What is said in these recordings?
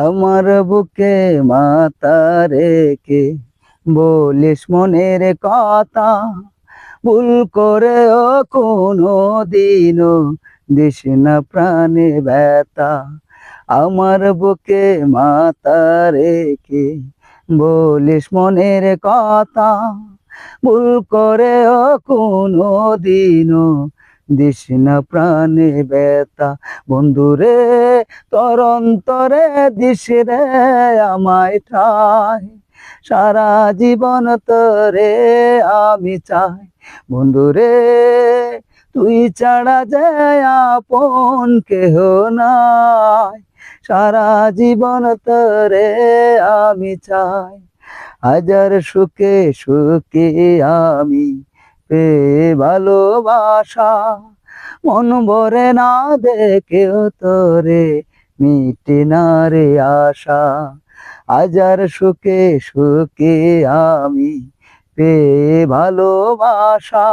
আমার বুকে মাথা রেখে বলিস মনের কথা, ভুল করেও কোনো দিনও দিস না প্রাণে ব্যথা। আমার বুকে মাথা রেখে বলিস মনের কথা, ভুল করেও কোনো দিনও দিস না প্রাণে ব্যথা। বন্ধুরে তোর অন্তরে দিস রে আমায় ঠাই, সারা জীবন তোরে আমি চাই। বন্ধুরে তুই ছাড়া যে আপন কেহ নাই, সারা জীবন তোরে আমি চাই। হাজার সুখে সুখে আমি পেয়ে ভালোবাসা, মন ভরে না দেখেও তোরে মিটে না রে আশা। হাজার সুখে সুখে আমি পেয়ে ভালোবাসা,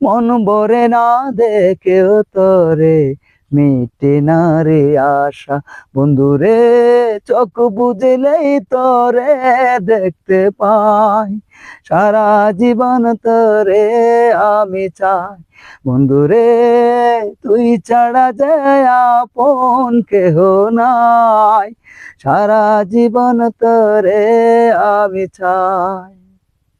মন ভরে না দেখেও তোরে মিটে না রে আশা। বন্ধুরে চোখ বুঝলেই তোরে দেখতে পাই, সারা জীবন তোরে আমি চাই। বন্ধুরে তুই ছাড়া যে আপন কেহ নাই, সারা জীবন তোরে আমি চাই।